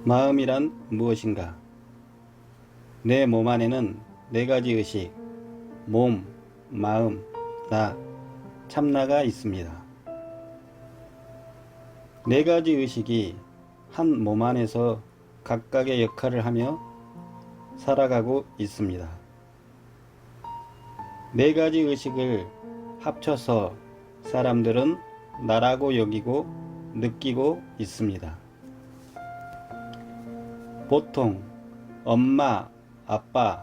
마음이란 무엇인가? 내 몸 안에는 네 가지 의식, 몸, 마음, 나, 참나가 있습니다. 네 가지 의식이 한 몸 안에서 각각의 역할을 하며 살아가고 있습니다. 네 가지 의식을 합쳐서 사람들은 나라고 여기고 느끼고 있습니다. 보통 엄마, 아빠,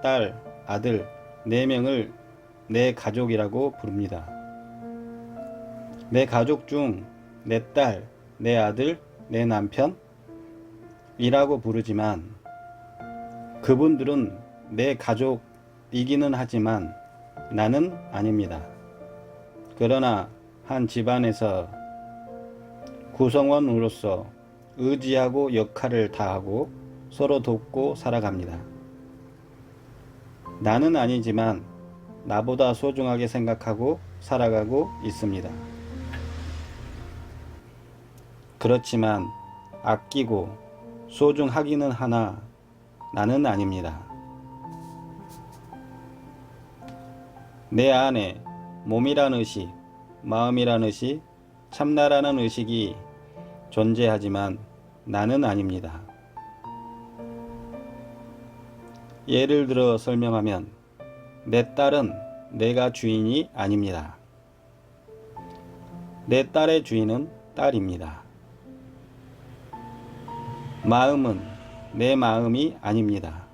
딸, 아들 4명을 내 가족이라고 부릅니다. 내 가족 중 내 딸, 내 아들, 내 남편이라고 부르지만 그분들은 내 가족이기는 하지만 나는 아닙니다. 그러나 한 집안에서 구성원으로서 의지하고 역할을 다하고 서로 돕고 살아갑니다. 나는 아니지만 나보다 소중하게 생각하고 살아가고 있습니다. 그렇지만 아끼고 소중하기는 하나 나는 아닙니다. 내 안에 몸이란 의식, 마음이란 의식, 참나라는 의식이 존재하지만 나는 아닙니다. 예를 들어 설명하면 내 딸은 내가 주인이 아닙니다. 내 딸의 주인은 딸입니다. 마음은 내 마음이 아닙니다.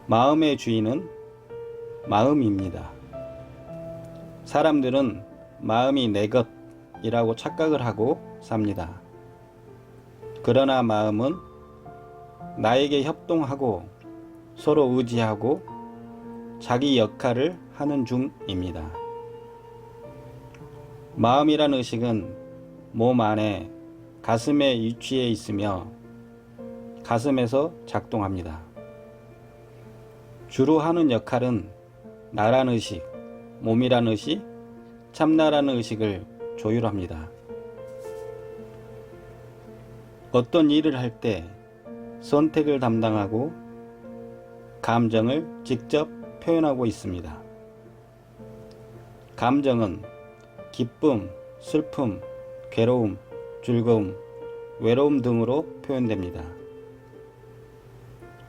마음의 주인은 마음입니다. 사람들은 마음이 내 것이라고 착각을 하고 삽니다. 그러나 마음은 나에게 협동하고 서로 의지하고 자기 역할을 하는 중입니다. 마음이란 의식은 몸 안에 가슴에 위치해 있으며 가슴에서 작동합니다. 주로 하는 역할은 나란 의식, 몸이란 의식, 참나라는 의식을 조율합니다. 어떤 일을 할 때 선택을 담당하고 감정을 직접 표현하고 있습니다. 감정은 기쁨, 슬픔, 괴로움, 즐거움, 외로움 등으로 표현됩니다.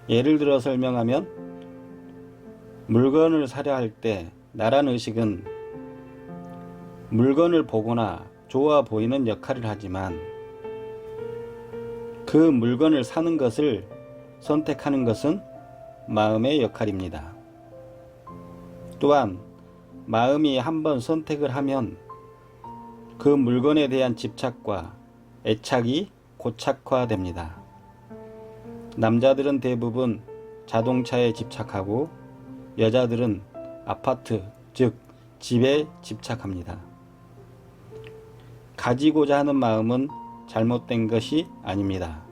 예를 들어 설명하면 물건을 사려 할 때 나란 의식은 물건을 보거나 좋아 보이는 역할을 하지만 그 물건을 사는 것을 선택하는 것은 마음의 역할입니다. 또한 마음이 한번 선택을 하면 그 물건에 대한 집착과 애착이 고착화됩니다. 남자들은 대부분 자동차에 집착하고 여자들은 아파트, 즉 집에 집착합니다. 가지고자 하는 마음은 잘못된 것이 아닙니다.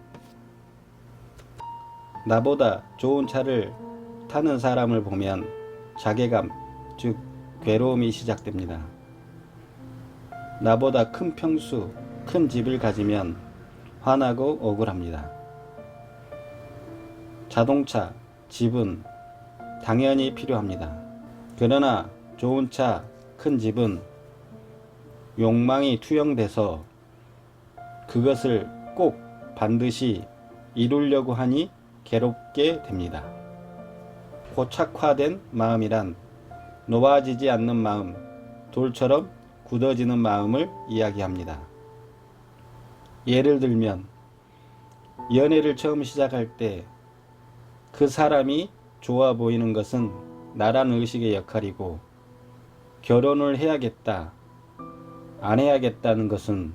나보다 좋은 차를 타는 사람을 보면 자괴감, 즉 괴로움이 시작됩니다. 나보다 큰 평수, 큰 집을 가지면 화나고 억울합니다. 자동차, 집은 당연히 필요합니다. 그러나 좋은 차, 큰 집은 욕망이 투영돼서 그것을 꼭 반드시 이루려고 하니 괴롭게 됩니다. 고착화된 마음이란 놓아지지 않는 마음, 돌처럼 굳어지는 마음을 이야기합니다. 예를 들면 연애를 처음 시작할 때 그 사람이 좋아 보이는 것은 나란 의식의 역할이고 결혼을 해야겠다, 안 해야겠다는 것은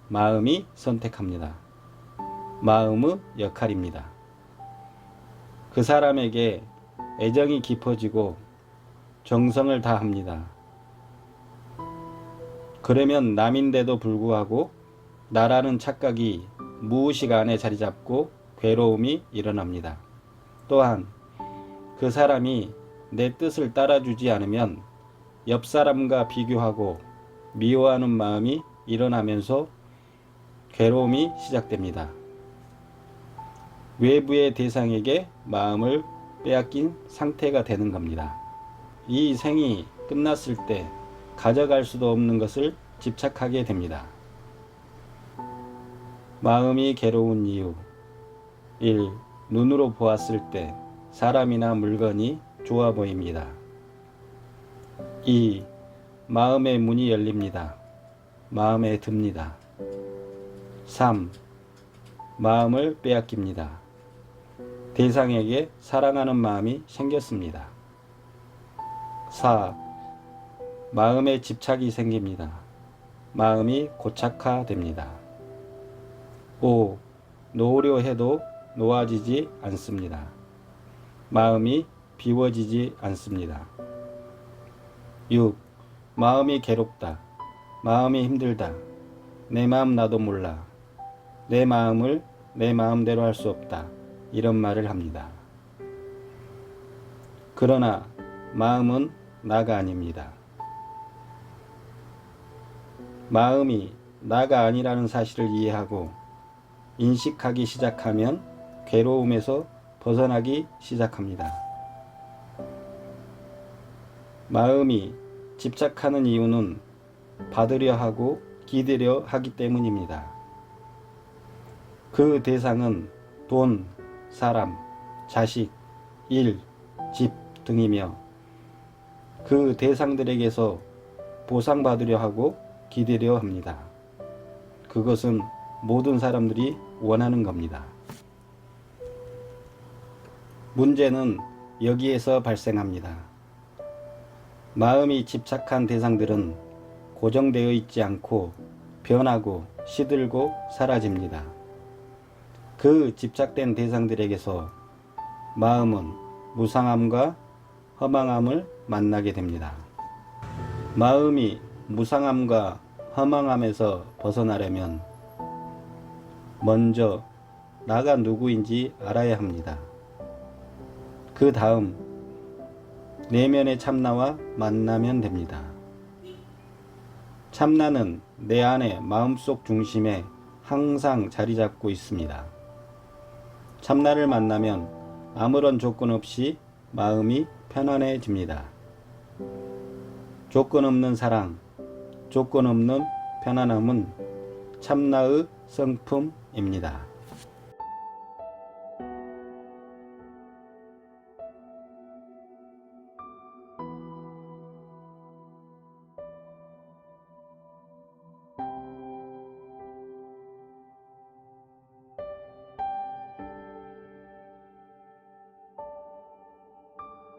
마음이 선택합니다. 마음의 역할입니다. 그 사람에게 애정이 깊어지고 정성을 다합니다. 그러면 남인데도 불구하고 나라는 착각이 무의식 안에 자리 잡고 괴로움이 일어납니다. 또한 그 사람이 내 뜻을 따라주지 않으면 옆 사람과 비교하고 미워하는 마음이 일어나면서 괴로움이 시작됩니다. 외부의 대상에게 마음을 빼앗긴 상태가 되는 겁니다. 이 생이 끝났을 때 가져갈 수도 없는 것을 집착하게 됩니다. 마음이 괴로운 이유 1. 눈으로 보았을 때 사람이나 물건이 좋아 보입니다. 2. 마음의 문이 열립니다. 마음에 듭니다. 3. 마음을 빼앗깁니다. 대상에게 사랑하는 마음이 생겼습니다. 4. 마음에 집착이 생깁니다. 마음이 고착화됩니다. 5. 놓으려 해도 놓아지지 않습니다. 마음이 비워지지 않습니다. 6. 마음이 괴롭다. 마음이 힘들다. 내 마음 나도 몰라. 내 마음을 내 마음대로 할 수 없다. 이런 말을 합니다. 그러나 마음은 나가 아닙니다. 마음이 나가 아니라는 사실을 이해하고 인식하기 시작하면 괴로움에서 벗어나기 시작합니다. 마음이 집착하는 이유는 받으려 하고 기대려 하기 때문입니다. 그 대상은 돈, 사람, 자식, 일, 집 등이며 그 대상들에게서 보상받으려 하고 기대려 합니다. 그것은 모든 사람들이 원하는 겁니다. 문제는 여기에서 발생합니다. 마음이 집착한 대상들은 고정되어 있지 않고 변하고 시들고 사라집니다. 그 집착된 대상들에게서 마음은 무상함과 허망함을 만나게 됩니다. 마음이 무상함과 허망함에서 벗어나려면 먼저 나가 누구인지 알아야 합니다. 그 다음 내면의 참나와 만나면 됩니다. 참나는 내 안의 마음속 중심에 항상 자리 잡고 있습니다. 참나를 만나면 아무런 조건 없이 마음이 편안해집니다. 조건 없는 사랑, 조건 없는 편안함은 참나의 성품입니다.